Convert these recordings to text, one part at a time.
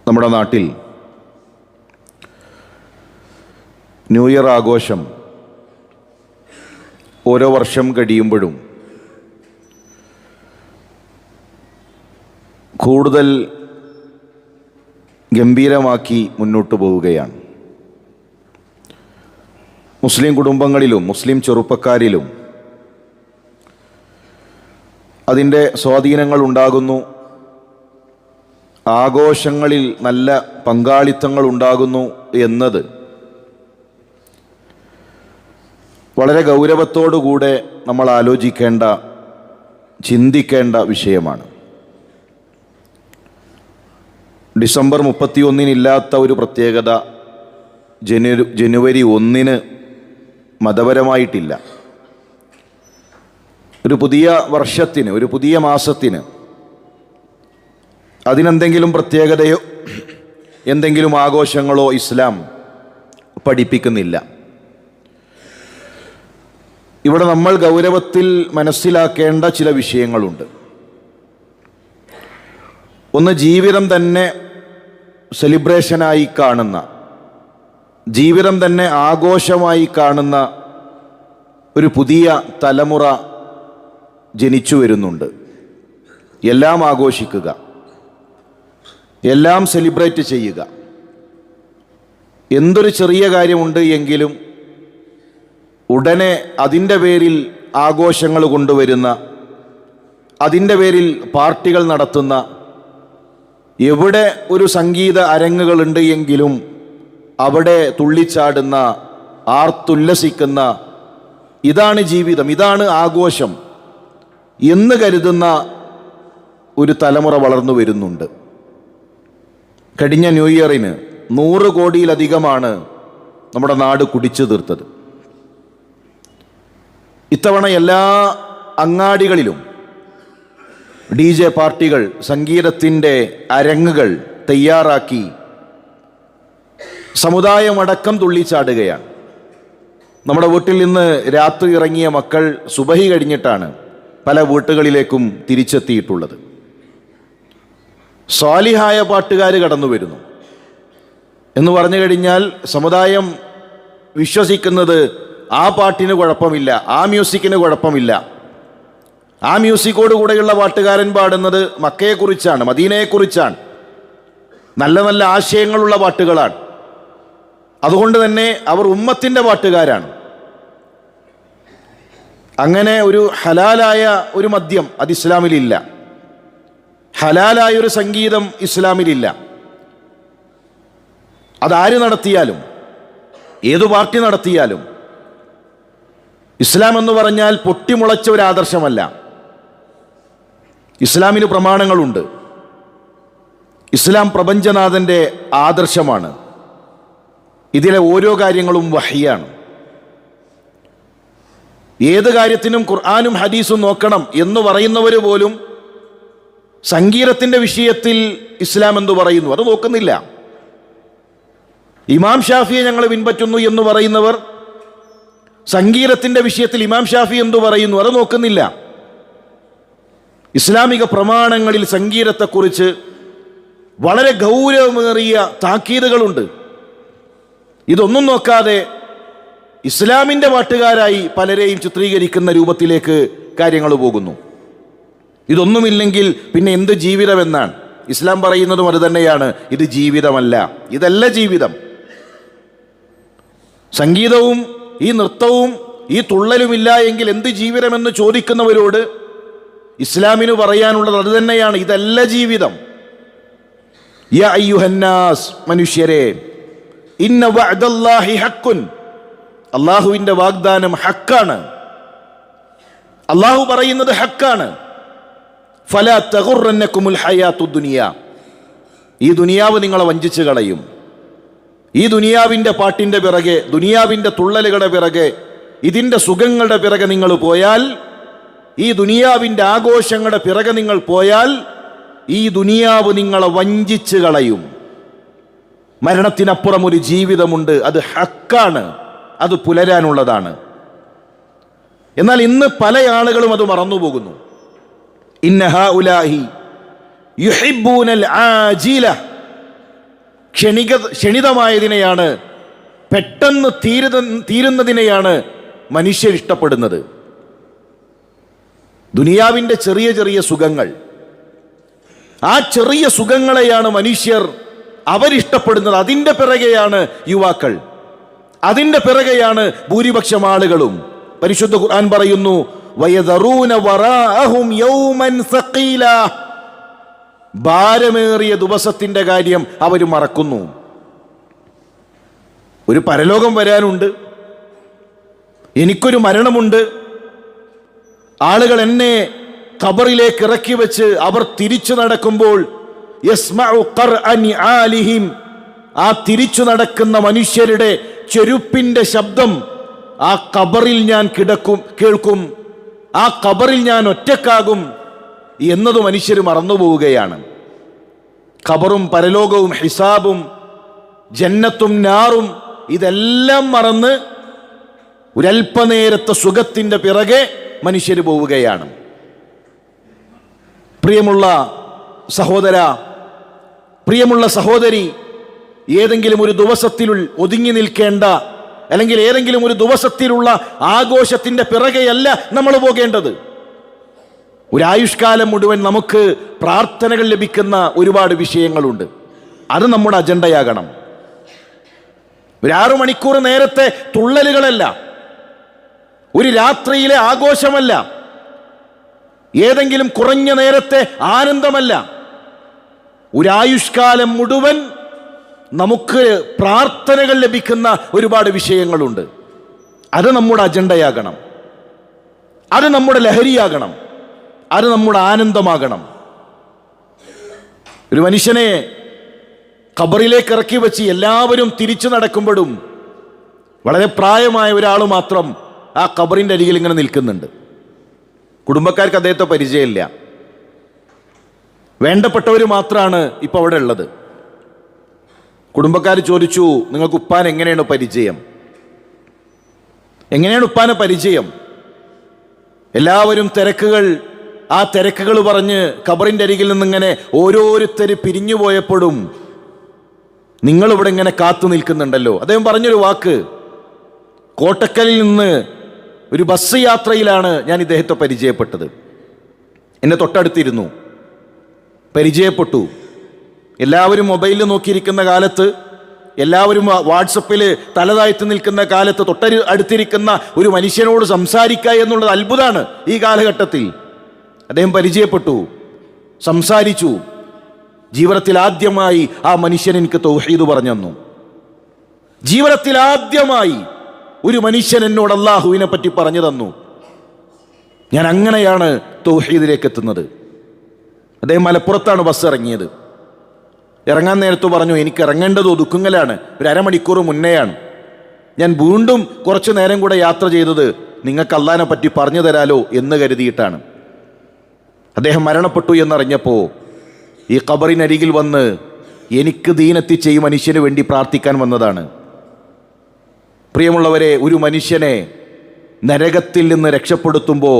നമ്മുടെ നാട്ടിൽ new year ആഘോഷം ഓരോ വർഷം കഴിയുമ്പോഴും കൂടുതൽ ഗംഭീരമാക്കി മുന്നോട്ട് പോവുകയാണ്. മുസ്ലിം കുടുംബങ്ങളിലും മുസ്ലിം ചെറുപ്പക്കാരിലും അതിൻ്റെ സ്വാധീനങ്ങൾ ഉണ്ടാകുന്നു. ആഘോഷങ്ങളിൽ നല്ല പങ്കാളിത്തങ്ങൾ ഉണ്ടാകുന്നു എന്നത് വളരെ ഗൗരവത്തോടുകൂടെ നമ്മൾ ആലോചിക്കേണ്ട, ചിന്തിക്കേണ്ട വിഷയമാണ്. ഡിസംബർ 31 ഒരു പ്രത്യേകത ജനുവരി 1 മതപരമായിട്ടില്ല. ഒരു പുതിയ വർഷത്തിന്, ഒരു പുതിയ മാസത്തിന് അതിനെന്തെങ്കിലും പ്രത്യേകതയോ എന്തെങ്കിലും ആഘോഷങ്ങളോ ഇസ്ലാം പഠിപ്പിക്കുന്നില്ല. ഇവിടെ നമ്മൾ ഗൗരവത്തിൽ മനസ്സിലാക്കേണ്ട ചില വിഷയങ്ങളുണ്ട്. ഒന്ന്, ജീവിതം തന്നെ സെലിബ്രേഷനായി കാണുന്ന, ജീവിതം തന്നെ ആഘോഷമായി കാണുന്ന ഒരു പുതിയ തലമുറ ജനിച്ചു വരുന്നുണ്ട്. എല്ലാം ആഘോഷിക്കുക, എല്ലാം സെലിബ്രേറ്റ് ചെയ്യുക. എന്തൊരു ചെറിയ കാര്യമുണ്ട് എങ്കിലും ഉടനെ അതിൻ്റെ പേരിൽ ആഘോഷങ്ങൾ കൊണ്ടുവരുന്ന, അതിൻ്റെ പേരിൽ പാർട്ടികൾ നടത്തുന്ന, എവിടെ ഒരു സംഗീത അരങ്ങുകളുണ്ട് എങ്കിലും അവിടെ തുള്ളിച്ചാടുന്ന, ആർത്തുല്ലസിക്കുന്ന, ഇതാണ് ജീവിതം, ഇതാണ് ആഘോഷം എന്ന് കരുതുന്ന ഒരു തലമുറ വളർന്നു വരുന്നുണ്ട്. കഴിഞ്ഞ ന്യൂ ഇയറിന് 100 കോടിയിലധികമാണ് നമ്മുടെ നാട് കുടിച്ചു തീർത്തത്. ഇത്തവണ എല്ലാ അങ്ങാടികളിലും DJ പാർട്ടികൾ, സംഗീതത്തിൻ്റെ അരങ്ങുകൾ തയ്യാറാക്കി സമുദായമടക്കം തുള്ളിച്ചാടുകയാണ്. നമ്മുടെ വീട്ടിൽ നിന്ന് രാത്രി ഇറങ്ങിയ മക്കൾ സുബഹി കഴിഞ്ഞിട്ടാണ് പല വീട്ടുകളിലേക്കും തിരിച്ചെത്തിയിട്ടുള്ളത്. സ്വാലിഹായ പാട്ടുകാർ കടന്നു വരുന്നു എന്ന് പറഞ്ഞു കഴിഞ്ഞാൽ സമുദായം വിശ്വസിക്കുന്നത് ആ പാട്ടിന് കുഴപ്പമില്ല, ആ മ്യൂസിക്കിന് കുഴപ്പമില്ല. ആ മ്യൂസിക്കോട് കൂടെയുള്ള പാട്ടുകാരൻ പാടുന്നത് മക്കയെക്കുറിച്ചാണ്, മദീനയെക്കുറിച്ചാണ്, നല്ല നല്ല ആശയങ്ങളുള്ള പാട്ടുകളാണ്. അതുകൊണ്ട് തന്നെ അവർ ഉമ്മത്തിൻ്റെ പാട്ടുകാരാണ്. അങ്ങനെ ഒരു ഹലാലായ ഒരു മദ്യം അത് ഇസ്ലാമിലില്ല, ഹലാലായൊരു സംഗീതം ഇസ്ലാമിലില്ല. അതാര് നടത്തിയാലും, ഏതു പാർട്ടി നടത്തിയാലും, ഇസ്ലാം എന്ന് പറഞ്ഞാൽ പൊട്ടിമുളച്ച ഒരു ആദർശമല്ല. ഇസ്ലാമിന് പ്രമാണങ്ങളുണ്ട്. ഇസ്ലാം പ്രപഞ്ചനാഥൻ്റെ ആദർശമാണ്. ഇതിലെ ഓരോ കാര്യങ്ങളും വഹിയാണ്. ഏത് കാര്യത്തിനും ഖുർആനും ഹദീസും നോക്കണം എന്ന് പറയുന്നവർ പോലും സംഗീതത്തിൻ്റെ വിഷയത്തിൽ ഇസ്ലാം എന്തു പറയുന്നു അത് നോക്കുന്നില്ല. ഇമാം ഷാഫിയെ ഞങ്ങൾ പിൻപറ്റുന്നു എന്ന് പറയുന്നവർ സംഗീതത്തിൻ്റെ വിഷയത്തിൽ ഇമാം ഷാഫി എന്തു പറയുന്നു അത് നോക്കുന്നില്ല. ഇസ്ലാമിക പ്രമാണങ്ങളിൽ സംഗീതത്തെക്കുറിച്ച് വളരെ ഗൗരവമേറിയ താക്കീതുകളുണ്ട്. ഇതൊന്നും നോക്കാതെ ഇസ്ലാമിൻ്റെ പാട്ടുകാരായി പലരെയും ചിത്രീകരിക്കുന്ന രൂപത്തിലേക്ക് കാര്യങ്ങൾ പോകുന്നു. ഇതൊന്നുമില്ലെങ്കിൽ പിന്നെ എന്ത് ജീവിതമെന്നാണ്? ഇസ്ലാം പറയുന്നതും അത് തന്നെയാണ്, ഇത് ജീവിതമല്ല, ഇതല്ല ജീവിതം. സംഗീതവും ഈ നൃത്തവും ഈ തുള്ളലുമില്ല എങ്കിൽ എന്ത് ജീവിതമെന്ന് ചോദിക്കുന്നവരോട് ഇസ്ലാമിന് പറയാനുള്ളത് അത് തന്നെയാണ്, ഇതല്ല ജീവിതം. യാ അയ്യുഹന്നാസ്, മനുഷ്യരെ, ഇന്ന വഅദല്ലാഹി ഹഖ്ഖുൻ, അല്ലാഹുവിൻ്റെ വാഗ്ദാനം ഹക്കാണ്. അല്ലാഹു പറയുന്നത് ഹക്കാണ്. ഫലാ തഗുറന്നകുമുൽ ഹയാത്തുദ് ദുനിയ, ഈ ദുനിയാവ് നിങ്ങളെ വഞ്ചിച്ച് കളയും. ഈ ദുനിയാവിൻ്റെ പാട്ടിൻ്റെ പിറകെ, ദുനിയാവിൻ്റെ തുള്ളലുകളുടെ പിറകെ, ഇതിൻ്റെ സുഖങ്ങളുടെ പിറകെ നിങ്ങൾ പോയാൽ, ഈ ദുനിയാവിൻ്റെ ആഘോഷങ്ങളുടെ പിറകെ നിങ്ങൾ പോയാൽ, ഈ ദുനിയാവ് നിങ്ങളെ വഞ്ചിച്ച് കളയും. മരണത്തിനപ്പുറം ഒരു ജീവിതമുണ്ട്, അത് ഹക്കാണ്, അത് പുലരാനുള്ളതാണ്. എന്നാൽ ഇന്ന് പല ആളുകളും അത് മറന്നുപോകുന്നു. ഇന്ന ഹൗലാഹി യുഹിബ്ബൂനൽ ആജില ക്ഷണിതമായതിനെയാണ്, പെട്ടെന്ന് തീരുന്നതിനെയാണ് മനുഷ്യർ ഇഷ്ടപ്പെടുന്നത്. ദുനിയാവിൻ്റെ ചെറിയ ചെറിയ സുഖങ്ങൾ, ആ ചെറിയ സുഖങ്ങളെയാണ് മനുഷ്യർ അവരിഷ്ടപ്പെടുന്നത്. അതിൻ്റെ പിറകെയാണ് യുവാക്കൾ, അതിൻ്റെ പിറകെയാണ് ഭൂരിപക്ഷം ആളുകളും. പരിശുദ്ധ ഖുർആൻ പറയുന്നു, വയദറൂന വറാഅഹും യൗമൻ സഖീല, ഭാരമേറിയ ദിവസത്തിൻ്റെ കാര്യം അവർ മറക്കുന്നു. ഒരു പരലോകം വരാനുണ്ട്, എനിക്കൊരു മരണമുണ്ട്, ആളുകൾ എന്നെ ഖബറിലേക്ക് ഇറക്കി വെച്ച് അവർ തിരിച്ചു നടക്കുമ്പോൾ യസ്മഉ ഖർഅൻ ആലിഹിം, ആ തിരിച്ചു നടക്കുന്ന മനുഷ്യരുടെ ചെരുപ്പിൻ്റെ ശബ്ദം ആ ഖബറിൽ ഞാൻ കേൾക്കും, ആ ഖബറിൽ ഞാൻ ഒറ്റക്കാകും എന്നത് മനുഷ്യർ മറന്നുപോവുകയാണ്. ഖബറും പരലോകവും ഹിസാബും ജന്നത്തും നാറും ഇതെല്ലാം മറന്ന് ഒരൽപ്പനേരത്തെ സുഖത്തിൻ്റെ പിറകെ മനുഷ്യർ പോവുകയാണ്. പ്രിയമുള്ള സഹോദര, പ്രിയമുള്ള സഹോദരി, ഏതെങ്കിലും ഒരു ദിവസത്തിൽ ഒതുങ്ങി നിൽക്കേണ്ട, അല്ലെങ്കിൽ ഏതെങ്കിലും ഒരു ദിവസത്തിലുള്ള ആഘോഷത്തിൻ്റെ പിറകെയല്ല നമ്മൾ പോകേണ്ടത്. ഒരായുഷ്കാലം മുഴുവൻ നമുക്ക് പ്രാർത്ഥനകൾ ലഭിക്കുന്ന ഒരുപാട് വിഷയങ്ങളുണ്ട്. അത് നമ്മുടെ അജണ്ടയാകണം. ഒരു 6 മണിക്കൂർ നേരത്തെ തുള്ളലുകളല്ല, ഒരു രാത്രിയിലെ ആഘോഷമല്ല, ഏതെങ്കിലും കുറഞ്ഞ നേരത്തെ ആനന്ദമല്ല. ഒരായുഷ്കാലം മുഴുവൻ നമുക്ക് പ്രാർത്ഥനകൾ ലഭിക്കുന്ന ഒരുപാട് വിഷയങ്ങളുണ്ട്. അത് നമ്മുടെ അജണ്ടയാകണം, അത് നമ്മുടെ ലഹരിയാകണം, അത് നമ്മുടെ ആനന്ദമാകണം. ഒരു മനുഷ്യനെ ഖബറിലേക്ക് ഇറക്കി വെച്ച് എല്ലാവരും തിരിച്ചു നടക്കുമ്പോഴും വളരെ പ്രായമായ ഒരാൾ മാത്രം ആ ഖബറിൻ്റെ അരികിൽ ഇങ്ങനെ നിൽക്കുന്നുണ്ട്. കുടുംബക്കാർക്ക് അദ്ദേഹത്തെ പരിചയമില്ല, വേണ്ടപ്പെട്ടവർ മാത്രമാണ് ഇപ്പോൾ അവിടെ ഉള്ളത്. കുടുംബക്കാർ ചോദിച്ചു, നിങ്ങൾക്ക് ഉപ്പാൻ എങ്ങനെയാണ് പരിചയം? എങ്ങനെയാണ് ഉപ്പാനെ പരിചയം? എല്ലാവരും ആ തിരക്കുകൾ പറഞ്ഞ് ഖബറിൻ്റെ അരികിൽ നിന്നിങ്ങനെ ഓരോരുത്തർ പിരിഞ്ഞു പോയപ്പോഴും നിങ്ങളിവിടെ ഇങ്ങനെ കാത്തു നിൽക്കുന്നുണ്ടല്ലോ. അദ്ദേഹം പറഞ്ഞൊരു വാക്ക്, കോട്ടക്കലിൽ നിന്ന് ഒരു ബസ് യാത്രയിലാണ് ഞാൻ ഇദ്ദേഹത്തെ പരിചയപ്പെട്ടത്. എന്നെ തൊട്ടടുത്തിരുന്നു, പരിചയപ്പെട്ടു. എല്ലാവരും മൊബൈലിൽ നോക്കിയിരിക്കുന്ന കാലത്ത്, എല്ലാവരും വാട്സപ്പിൽ തലതാഴ്ത്തി നിൽക്കുന്ന കാലത്ത് അടുത്തിരിക്കുന്ന ഒരു മനുഷ്യനോട് സംസാരിക്കുക എന്നുള്ളത് അത്ഭുതമാണ് ഈ കാലഘട്ടത്തിൽ. അദ്ദേഹം പരിചയപ്പെട്ടു, സംസാരിച്ചു. ജീവിതത്തിൽ ആദ്യമായി ആ മനുഷ്യൻ എനിക്ക് തൗഹീദ് പറഞ്ഞു തന്നു. ജീവിതത്തിൽ ആദ്യമായി ഒരു മനുഷ്യൻ എന്നോട് അല്ലാഹുവിനെ പറ്റി പറഞ്ഞു തന്നു. ഞാൻ അങ്ങനെയാണ് തൗഹീദിലേക്ക് എത്തുന്നത്. അദ്ദേഹം മലപ്പുറത്താണ് ബസ് ഇറങ്ങിയത്. ഇറങ്ങാൻ നേരത്ത് പറഞ്ഞു, എനിക്ക് ഇറങ്ങേണ്ടത് ഒതുക്കുങ്ങലാണ്, ഒരു അരമണിക്കൂർ മുന്നെയാണ്. ഞാൻ വീണ്ടും കുറച്ചു നേരം കൂടെ യാത്ര ചെയ്തത് നിങ്ങൾക്ക് അല്ലാഹുവിനെ പറ്റി പറഞ്ഞു തരാലോ എന്ന് കരുതിയിട്ടാണ്. അദ്ദേഹം മരണപ്പെട്ടു എന്നറിഞ്ഞപ്പോൾ ഈ ഖബറിനരികിൽ വന്ന് എനിക്ക് ദീനെത്തിച്ച ഈ മനുഷ്യന് വേണ്ടി പ്രാർത്ഥിക്കാൻ വന്നതാണ്. പ്രിയമുള്ളവരെ, ഒരു മനുഷ്യനെ നരകത്തിൽ നിന്ന് രക്ഷപ്പെടുത്തുമ്പോൾ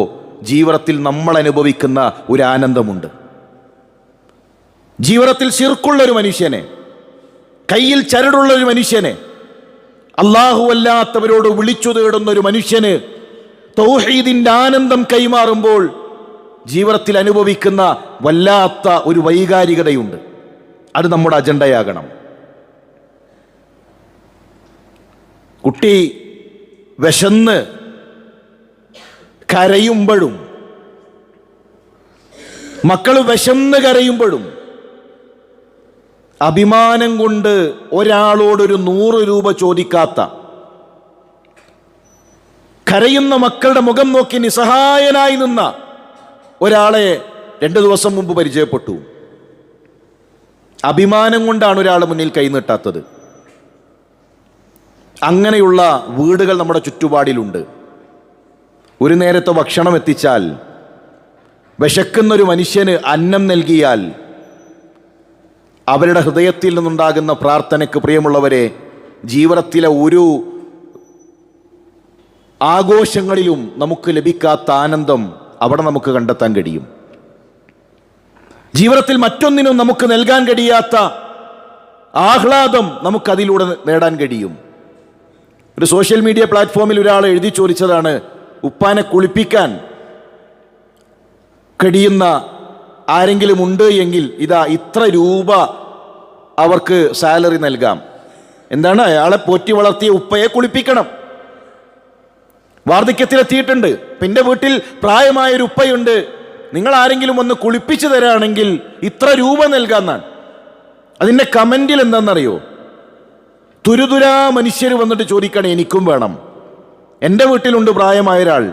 ജീവിതത്തിൽ നമ്മൾ അനുഭവിക്കുന്ന ഒരു ആനന്ദമുണ്ട്. ജീവിതത്തിൽ ശിർക്കുള്ളൊരു മനുഷ്യനെ, കയ്യിൽ ചരടുള്ള ഒരു മനുഷ്യനെ, അല്ലാഹു അല്ലാത്തവരോട് വിളിച്ചു തേടുന്ന ഒരു മനുഷ്യന് തൗഹീദിൻ്റെ ആനന്ദം കൈമാറുമ്പോൾ ജീവിതത്തിൽ അനുഭവിക്കുന്ന വല്ലാത്ത ഒരു വൈകാരികതയുണ്ട്. അത് നമ്മുടെ അജണ്ടയാകണം. കുട്ടി വിശന്ന് കരയുമ്പോഴും, മക്കൾ വിശന്ന് കരയുമ്പോഴും അഭിമാനം കൊണ്ട് ഒരാളോടൊരു 100 രൂപ ചോദിക്കാത്ത, കരയുന്ന മക്കളുടെ മുഖം നോക്കി നിസ്സഹായനായി നിന്ന ഒരാളെ 2 ദിവസം മുമ്പ് പരിചയപ്പെട്ടു. അഭിമാനം കൊണ്ടാണ് ഒരാൾ മുന്നിൽ കൈനീട്ടാത്തത്. അങ്ങനെയുള്ള വീടുകൾ നമ്മുടെ ചുറ്റുപാടിലുണ്ട്. ഒരു നേരത്തെ ഭക്ഷണം എത്തിച്ചാൽ, വിശക്കുന്നൊരു മനുഷ്യന് അന്നം നൽകിയാൽ അവരുടെ ഹൃദയത്തിൽ നിന്നുണ്ടാകുന്ന പ്രാർത്ഥനയ്ക്ക്, പ്രിയമുള്ളവരെ, ജീവിതത്തിലെ ഒരു ആഘോഷങ്ങളിലും നമുക്ക് ലഭിക്കാത്ത ആനന്ദം അവിടെ നമുക്ക് കണ്ടെത്താൻ കഴിയും. ജീവിതത്തിൽ മറ്റൊന്നിനും നമുക്ക് നൽകാൻ കഴിയാത്ത ആഹ്ലാദം നമുക്കതിലൂടെ നേടാൻ കഴിയും. ഒരു സോഷ്യൽ മീഡിയ പ്ലാറ്റ്ഫോമിൽ ഒരാൾ എഴുതി ചോദിച്ചതാണ്, ഉപ്പാനെ കുളിപ്പിക്കാൻ കഴിയുന്ന ആരെങ്കിലും ഉണ്ട് എങ്കിൽ ഇതാ ഇത്ര രൂപ അവർക്ക് സാലറി നൽകാം. എന്താണ്? അയാളെ പോറ്റി വളർത്തിയ ഉപ്പയെ കുളിപ്പിക്കണം. വാർദ്ധക്യത്തിലെത്തിയിട്ടുണ്ട്, പിന്നെ വീട്ടിൽ പ്രായമായൊരു ഉപ്പയുണ്ട്, നിങ്ങൾ ആരെങ്കിലും ഒന്ന് കുളിപ്പിച്ചു തരാണെങ്കിൽ ഇത്ര രൂപ നൽകാമെന്നാണ്. അതിൻ്റെ കമൻറ്റിൽ എന്താണെന്നറിയോ? തുരുതുരാ മനുഷ്യർ വന്നിട്ട് ചോദിക്കണം, എനിക്കും വേണം, എൻ്റെ വീട്ടിലുണ്ട് പ്രായമായൊരാൾ,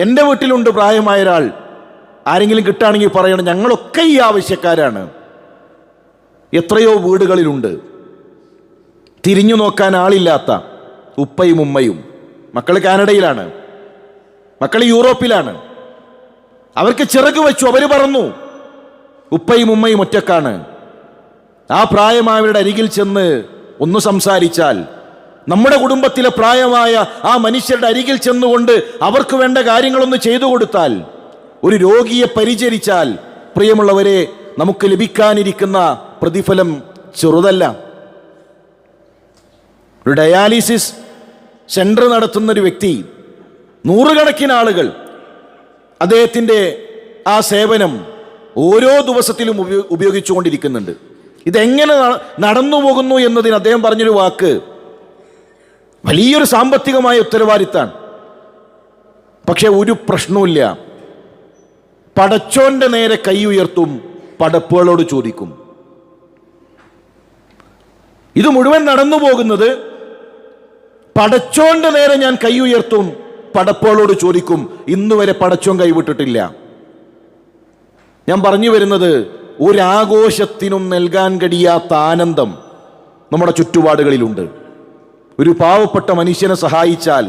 എൻ്റെ വീട്ടിലുണ്ട് പ്രായമായൊരാൾ, ആരെങ്കിലും കിട്ടുകയാണെങ്കിൽ പറയണം, ഞങ്ങളൊക്കെ ഈ ആവശ്യക്കാരാണ്. എത്രയോ വീടുകളിലുണ്ട് തിരിഞ്ഞു നോക്കാൻ ആളില്ലാത്ത ഉപ്പയും ഉമ്മയും. മക്കൾ കാനഡയിലാണ്, മക്കൾ യൂറോപ്പിലാണ്, അവർക്ക് ചിറക് വെച്ചു, അവർ പറന്നു. ഉപ്പയും ഉമ്മയും ഒറ്റക്കാണ്. ആ പ്രായമായവരുടെ അരികിൽ ചെന്ന് ഒന്ന് സംസാരിച്ചാൽ, നമ്മുടെ കുടുംബത്തിലെ പ്രായമായ ആ മനുഷ്യരുടെ അരികിൽ ചെന്നുകൊണ്ട് അവർക്ക് വേണ്ട കാര്യങ്ങളൊന്ന് ചെയ്തു കൊടുത്താൽ, ഒരു രോഗിയെ പരിചരിച്ചാൽ, പ്രിയമുള്ളവരെ, നമുക്ക് ലഭിക്കാനിരിക്കുന്ന പ്രതിഫലം ചെറുതല്ല. ഒരു ഡയാലിസിസ് സെന്റർ നടത്തുന്നൊരു വ്യക്തി, നൂറുകണക്കിന് ആളുകൾ അദ്ദേഹത്തിൻ്റെ ആ സേവനം ഓരോ ദിവസത്തിലും ഉപയോഗിച്ചുകൊണ്ടിരിക്കുന്നുണ്ട്. ഇതെങ്ങനെ നടന്നു പോകുന്നു എന്നതിന് അദ്ദേഹം പറഞ്ഞൊരു വാക്ക്, വലിയൊരു സാമ്പത്തികമായ ഉത്തരവാദിത്തമാണ്. പക്ഷെ ഒരു പ്രശ്നവുമില്ല, പടച്ചോന്റെ നേരെ കൈ ഉയർത്തും, പടപ്പുകളോട് ചോദിക്കും. ഇത് മുഴുവൻ നടന്നു പോകുന്നത് പടച്ചോന്റെ നേരെ ഞാൻ കൈ ഉയർത്തും, പടപ്പുകളോട് ചോദിക്കും. ഇന്നുവരെ പടച്ചോൻ കൈവിട്ടിട്ടില്ല. ഞാൻ പറഞ്ഞു വരുന്നത്, ഒരാഘോഷത്തിനും നൽകാൻ കഴിയാത്ത ആനന്ദം നമ്മുടെ ചുറ്റുപാടുകളിലുണ്ട്. ഒരു പാവപ്പെട്ട മനുഷ്യനെ സഹായിച്ചാൽ,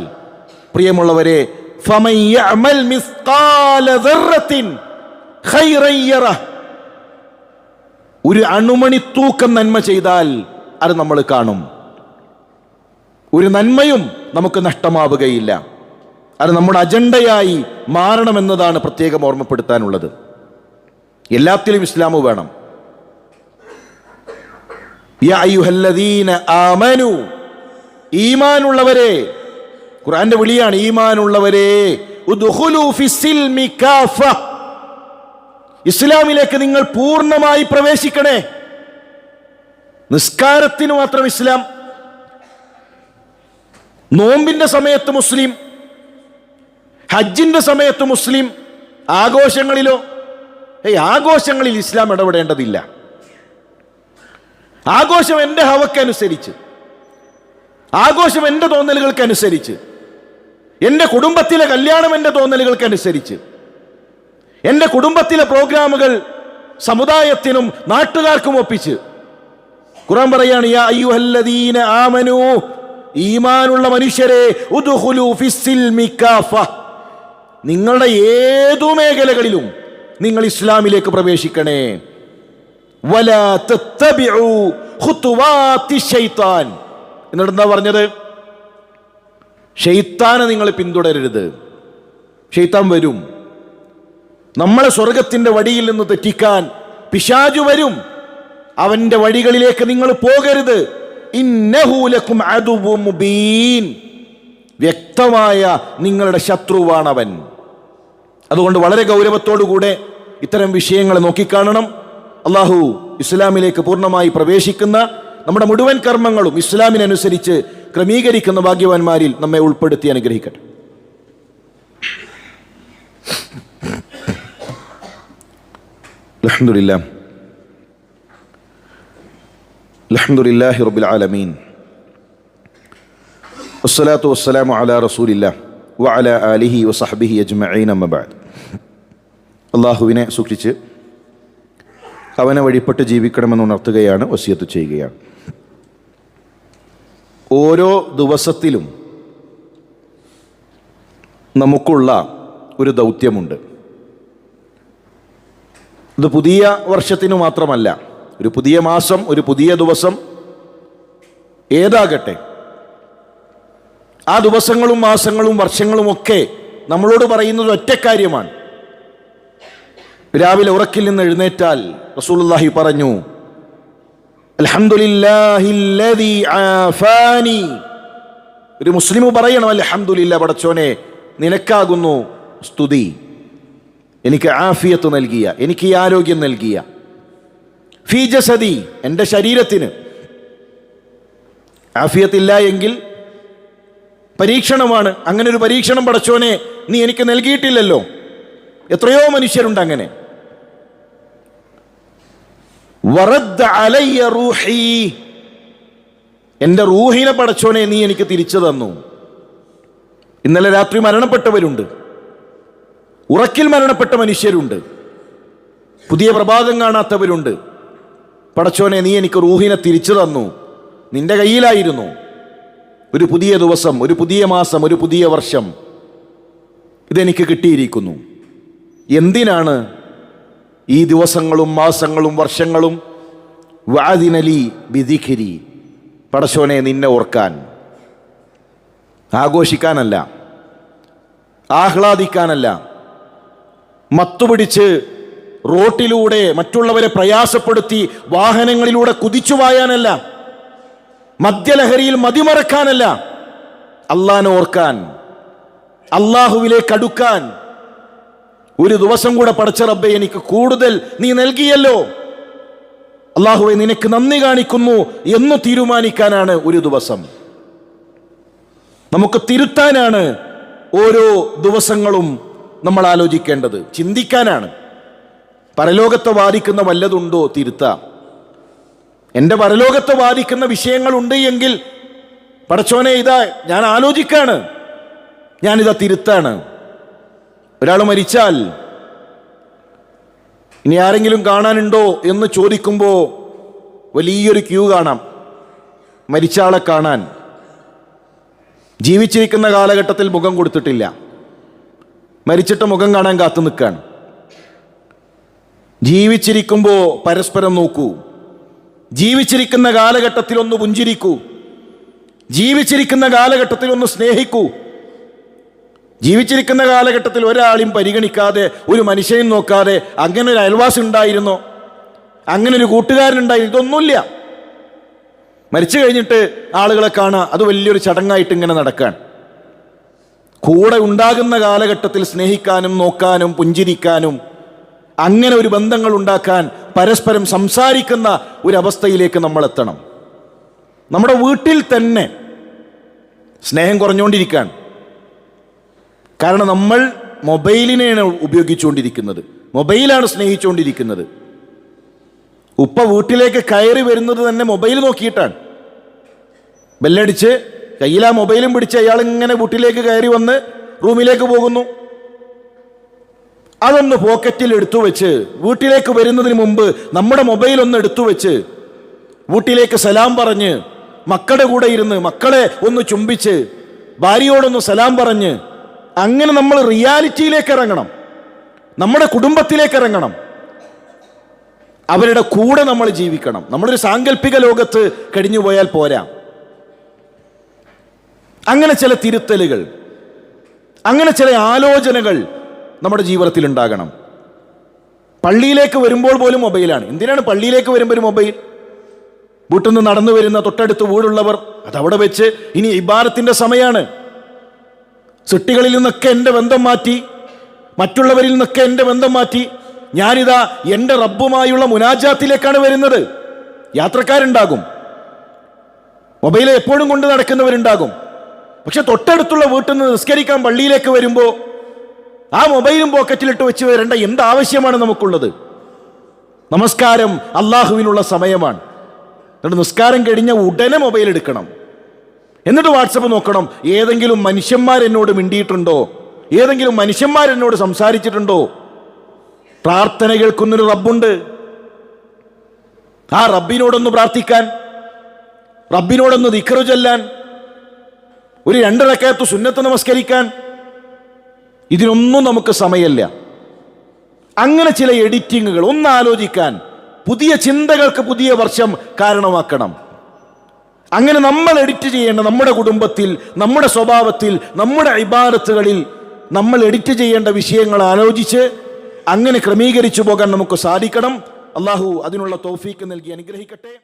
പ്രിയമുള്ളവരെ, ഫമൻ യഅമൽ മിസ്ഖാല ദർറത്തിൻ ഖൈറൻ യറഹ്, ഒരു അണുമണി തൂക്കം നന്മ ചെയ്താൽ അത് നമ്മൾ കാണും. ഒരു നന്മയും നമുക്ക് നഷ്ടമാവുകയില്ല. അത് നമ്മുടെ അജണ്ടയായി മാറണമെന്നതാണ് പ്രത്യേകം ഓർമ്മപ്പെടുത്താനുള്ളത്. എല്ലാത്തിലും ഇസ്ലാം വേണം. യാ അയ്യുഹല്ലദീന ആമനു, ഈമാനുള്ളവരെ, ഖുർആന്റെ വിളിയാണ്, ഈമാനുള്ളവരെ, ഉദ്ഖുലൂ ഫിസ്സിൽമി കാഫ, ഇസ്ലാമിലേക്ക് നിങ്ങൾ പൂർണ്ണമായി പ്രവേശിക്കണേ. നിസ്കാരത്തിന് മാത്രം ഇസ്ലാം, നോമ്പിന്റെ സമയത്ത് മുസ്ലിം, ഹജ്ജിന്റെ സമയത്ത് മുസ്ലിം, ആഘോഷങ്ങളിലോ? ആഘോഷങ്ങളിൽ ഇസ്ലാം ഇടപെടേണ്ടതില്ല. ആഘോഷം എൻ്റെ ഹവക്കനുസരിച്ച്, ആഘോഷം എൻ്റെ തോന്നലുകൾക്കനുസരിച്ച്, എൻ്റെ കുടുംബത്തിലെ കല്യാണം എൻ്റെ തോന്നലുകൾക്കനുസരിച്ച്, എൻ്റെ കുടുംബത്തിലെ പ്രോഗ്രാമുകൾ സമുദായത്തിനും നാട്ടുകാർക്കും ഒപ്പിച്ച്. ഖുർആൻ പറയാണ്, യാ അയ്യുഹല്ലദീന ആമനൂ, ഈമാനുള്ള മനുഷ്യരെ, ഉദ്ഖുലൂ ഫിസ്സിൽമി കാഫ, നിങ്ങളുടെ ഏതു മേഖലകളിലും നിങ്ങൾ ഇസ്ലാമിലേക്ക് പ്രവേശിക്കണേ. വലാ തത്തബിഉ ഖുതുവാതി ശൈത്താൻ, എന്നിട്ട് എന്താ പറഞ്ഞത്? ശൈത്താനെ നിങ്ങൾ പിന്തുടരരുത്. ശൈത്താൻ വരും, നമ്മളെ സ്വർഗത്തിന്റെ വഴിയിൽ നിന്ന് തെറ്റിക്കാൻ പിശാചു വരും. അവന്റെ വഴികളിലേക്ക് നിങ്ങൾ പോകരുത്. ഇന്നഹു ലക്കും അദുവ്വും മുബീൻ, വ്യക്തമായ നിങ്ങളുടെ ശത്രുവാണവൻ. അതുകൊണ്ട് വളരെ ഗൗരവത്തോടുകൂടെ ഇത്തരം വിഷയങ്ങളെ നോക്കിക്കാണണം. അള്ളാഹു ഇസ്ലാമിലേക്ക് പൂർണ്ണമായി പ്രവേശിക്കുന്ന നമ്മുടെ മുഴുവൻ കർമ്മങ്ങളും ഇസ്ലാമിനനുസരിച്ച് ക്രമീകരിക്കുന്ന ഭാഗ്യവാന്മാരിൽ നമ്മെ ഉൾപ്പെടുത്തി അനുഗ്രഹിക്കട്ടെ. അൽഹംദുലില്ലാഹി റബ്ബിൽ ആലമീൻ, വസ്സലാത്തു വസ്സലാമു അലാ റസൂലില്ലാഹ് വഅലാ ആലിഹി വസഹ്ബിഹി അജ്മഈൻ, അമ്മാ ബഅദ്. അള്ളാഹുവിനെ സൂക്ഷിച്ച് അവനെ വഴിപ്പെട്ട് ജീവിക്കണമെന്ന് ഉണർത്തുകയാണ്, വസിയത്ത് ചെയ്യുകയാണ്. ഓരോ ദിവസത്തിലും നമുക്കുള്ള ഒരു ദൗത്യമുണ്ട്. ഇത് പുതിയ വർഷത്തിനു മാത്രമല്ല, ഒരു പുതിയ മാസം, ഒരു പുതിയ ദിവസം ഏതാകട്ടെ, ആ ദിവസങ്ങളും മാസങ്ങളും വർഷങ്ങളും ഒക്കെ നമ്മളോട് പറയുന്നത് ഒറ്റ കാര്യമാണ്. രാവിലെ ഉറക്കിൽ നിന്ന് എഴുന്നേറ്റാൽ റസൂലുള്ളാഹി പറഞ്ഞു, അൽഹംദുലില്ലാഹില്ലദീ ആഫാനി. ഒരു മുസ്ലിം പറയണം, അൽഹംദുലില്ലാ, പടച്ചോനെ നിനക്കാകുന്നു സ്തുതി, എനിക്ക് ആഫിയത്ത് നൽകിയ, എനിക്ക് ഈ ആരോഗ്യം നൽകിയ. ഫീ ജസദി, എൻ്റെ ശരീരത്തിന് ആഫിയത്തില്ല എങ്കിൽ പരീക്ഷണമാണ്. അങ്ങനെ ഒരു പരീക്ഷണം പടച്ചോനെ നീ എനിക്ക് നൽകിയിട്ടില്ലല്ലോ. എത്രയോ മനുഷ്യരുണ്ട് അങ്ങനെ. വറദ്ദ അലയ്യ റൂഹി, എൻ്റെ റൂഹിനെ പടച്ചോനെ നീ എനിക്ക് തിരിച്ചു തന്നു. ഇന്നലെ രാത്രി മരണപ്പെട്ടവരുണ്ട്, ഉറക്കിൽ മരണപ്പെട്ട മനുഷ്യരുണ്ട്, പുതിയ പ്രഭാതം കാണാത്തവരുണ്ട്. പടച്ചോനെ നീ എനിക്ക് റൂഹിനെ തിരിച്ചു തന്നു. നിന്റെ കയ്യിലായിരുന്നു. ഒരു പുതിയ ദിവസം, ഒരു പുതിയ മാസം, ഒരു പുതിയ വർഷം ഇതെനിക്ക് കിട്ടിയിരിക്കുന്നു. എന്തിനാണ് ഈ ദിവസങ്ങളും മാസങ്ങളും വർഷങ്ങളും? വഅദിനലി ബിദിക്രി, പടച്ചോനെ നിന്നെ ഓർക്കാൻ, ആഘോഷിക്കാനല്ല, ആഹ്ലാദിക്കാനല്ല, മത്തുപിടിച്ച് റോട്ടിലൂടെ മറ്റുള്ളവരെ പ്രയാസപ്പെടുത്തി വാഹനങ്ങളിലൂടെ കുതിച്ചു പായാനല്ല, മദ്യലഹരിയിൽ മതിമറക്കാനല്ല, അള്ളാനെ ഓർക്കാൻ, അള്ളാഹുവിലേക്ക് അടുക്കാൻ. ഒരു ദിവസം കൂടെ പടച്ച റബ്ബേ എനിക്ക് കൂടുതൽ നീ നൽകിയല്ലോ, അള്ളാഹുവെ നിനക്ക് നന്ദി കാണിക്കുന്നു എന്ന് തീരുമാനിക്കാനാണ് ഒരു ദിവസം. നമുക്ക് തിരുത്താനാണ് ഓരോ ദിവസങ്ങളും നമ്മൾ ആലോചിക്കേണ്ടത്, ചിന്തിക്കാനാണ്. പരലോകത്തെ ബാധിക്കുന്ന വല്ലതുണ്ടോ തിരുത്താം. എൻ്റെ പരലോകത്തെ ബാധിക്കുന്ന വിഷയങ്ങളുണ്ട് എങ്കിൽ പടച്ചോനെ ഇതാ ഞാൻ ആലോചിക്കാണ്, ഞാനിതാ തിരുത്താണ്. ഒരാൾ മരിച്ചാൽ ഇനി ആരെങ്കിലും കാണാനുണ്ടോ എന്ന് ചോദിക്കുമ്പോൾ വലിയൊരു ക്യൂ കാണാം മരിച്ച ആളെ കാണാൻ. ജീവിച്ചിരിക്കുന്ന കാലഘട്ടത്തിൽ മുഖം കൊടുത്തിട്ടില്ല, മരിച്ചിട്ട് മുഖം കാണാൻ കാത്തു നിൽക്കുകയാണ്. ജീവിച്ചിരിക്കുമ്പോൾ പരസ്പരം നോക്കൂ, ജീവിച്ചിരിക്കുന്ന കാലഘട്ടത്തിൽ ഒന്ന് പുഞ്ചിരിക്കൂ, ജീവിച്ചിരിക്കുന്ന കാലഘട്ടത്തിൽ ഒന്ന് സ്നേഹിക്കൂ. ജീവിച്ചിരിക്കുന്ന കാലഘട്ടത്തിൽ ഒരാളെയും പരിഗണിക്കാതെ, ഒരു മനുഷ്യനെയും നോക്കാതെ അങ്ങനെ ഒരു അയൽവാസി ഉണ്ടായിരുന്നോ, അങ്ങനെ ഒരു കൂട്ടുകാരനുണ്ടായിരുന്നു? ഇതൊന്നുമില്ല. മരിച്ചു കഴിഞ്ഞിട്ട് ആളുകളെ കാണാൻ അത് വലിയൊരു ചടങ്ങായിട്ട് ഇങ്ങനെ നടക്കാൻ. കൂടെ ഉണ്ടാകുന്ന കാലഘട്ടത്തിൽ സ്നേഹിക്കാനും നോക്കാനും പുഞ്ചിരിക്കാനും അങ്ങനെ ഒരു ബന്ധങ്ങൾ ഉണ്ടാക്കാൻ പരസ്പരം സംസാരിക്കുന്ന ഒരവസ്ഥയിലേക്ക് നമ്മൾ എത്തണം. നമ്മുടെ വീട്ടിൽ തന്നെ സ്നേഹം കുറഞ്ഞുകൊണ്ടിരിക്കുകയാണ്. കാരണം നമ്മൾ മൊബൈലിനെയാണ് ഉപയോഗിച്ചുകൊണ്ടിരിക്കുന്നത്, മൊബൈലാണ് സ്നേഹിച്ചുകൊണ്ടിരിക്കുന്നത്. ഉപ്പ വീട്ടിലേക്ക് കയറി വരുന്നത് തന്നെ മൊബൈൽ നോക്കിയിട്ടാണ്. ബെല്ലടിച്ച് കയ്യിലാ മൊബൈലും പിടിച്ച് അയാൾ ഇങ്ങനെ വീട്ടിലേക്ക് കയറി വന്ന് റൂമിലേക്ക് പോകുന്നു. അതൊന്ന് പോക്കറ്റിൽ എടുത്തു വെച്ച് വീട്ടിലേക്ക് വരുന്നതിന് മുമ്പ് നമ്മുടെ മൊബൈൽ ഒന്ന് എടുത്തു വെച്ച് വീട്ടിലേക്ക് സലാം പറഞ്ഞ് മക്കളുടെ കൂടെ ഇരുന്ന് മക്കളെ ഒന്ന് ചുംബിച്ച് ഭാര്യയോടൊന്ന് സലാം പറഞ്ഞ് അങ്ങനെ നമ്മൾ റിയാലിറ്റിയിലേക്ക് ഇറങ്ങണം, നമ്മുടെ കുടുംബത്തിലേക്ക് ഇറങ്ങണം, അവരുടെ കൂടെ നമ്മൾ ജീവിക്കണം. നമ്മളൊരു സാങ്കല്പിക ലോകത്ത് കഴിഞ്ഞു പോയാൽ പോരാ. അങ്ങനെ ചില തിരുത്തലുകൾ, അങ്ങനെ ചില ആലോചനകൾ നമ്മുടെ ജീവിതത്തിൽ ഉണ്ടാകണം. പള്ളിയിലേക്ക് വരുമ്പോൾ പോലും മൊബൈലാണ്. എന്തിനാണ് പള്ളിയിലേക്ക് വരുമ്പോൾ ഒരു മൊബൈൽ? വീട്ടിൽ നിന്ന് നടന്നു വരുന്ന തൊട്ടടുത്ത് വീടുള്ളവർ അതവിടെ വെച്ച് ഇനി ഇബാദത്തിന്റെ സമയമാണ്. സിട്ടികളിൽ നിന്നൊക്കെ എൻ്റെ ബന്ധം മാറ്റി, മറ്റുള്ളവരിൽ നിന്നൊക്കെ എൻ്റെ ബന്ധം മാറ്റി ഞാനിതാ എൻ്റെ റബ്ബുമായുള്ള മുനാജാത്തിലേക്കാണ് വരുന്നത്. യാത്രക്കാരുണ്ടാകും, മൊബൈൽ എപ്പോഴും കൊണ്ട് നടക്കുന്നവരുണ്ടാകും. പക്ഷെ തൊട്ടടുത്തുള്ള വീട്ടിൽ നിന്ന് നിസ്കരിക്കാൻ പള്ളിയിലേക്ക് വരുമ്പോൾ ആ മൊബൈലും പോക്കറ്റിലിട്ട് വെച്ച് വരേണ്ട എന്താവശ്യമാണ് നമുക്കുള്ളത്? നമസ്കാരം അള്ളാഹുവിനുള്ള സമയമാണ്. എന്നിട്ട് നിസ്കാരം കഴിഞ്ഞ ഉടനെ മൊബൈൽ എടുക്കണം, എന്നിട്ട് വാട്സപ്പ് നോക്കണം. ഏതെങ്കിലും മനുഷ്യന്മാരെന്നോട് മിണ്ടിയിട്ടുണ്ടോ? ഏതെങ്കിലും മനുഷ്യന്മാരെന്നോട് സംസാരിച്ചിട്ടുണ്ടോ? പ്രാർത്ഥന കേൾക്കുന്നൊരു റബ്ബുണ്ട്. ആ റബ്ബിനോടൊന്ന് പ്രാർത്ഥിക്കാൻ, റബ്ബിനോടൊന്ന് ദിക്റ് ചൊല്ലാൻ, ഒരു 2 റക്അത്ത് സുന്നത്ത് നമസ്കരിക്കാൻ, ഇതിനൊന്നും നമുക്ക് സമയമില്ല. അങ്ങനെ ചില എഡിറ്റിങ്ങുകൾ ഒന്ന് ആലോചിക്കാൻ, പുതിയ ചിന്തകൾക്ക് പുതിയ വർഷം കാരണമാക്കണം. അങ്ങനെ നമ്മൾ എഡിറ്റ് ചെയ്യേണ്ട നമ്മുടെ കുടുംബത്തിൽ, നമ്മുടെ സ്വഭാവത്തിൽ, നമ്മുടെ ഇബാദത്തുകളിൽ നമ്മൾ എഡിറ്റ് ചെയ്യേണ്ട വിഷയങ്ങൾ ആലോചിച്ച് അങ്ങനെ ക്രമീകരിച്ചു പോകാൻ നമുക്ക് സാധിക്കണം. അള്ളാഹു അതിനുള്ള തൗഫീക്ക് നൽകി അനുഗ്രഹിക്കട്ടെ.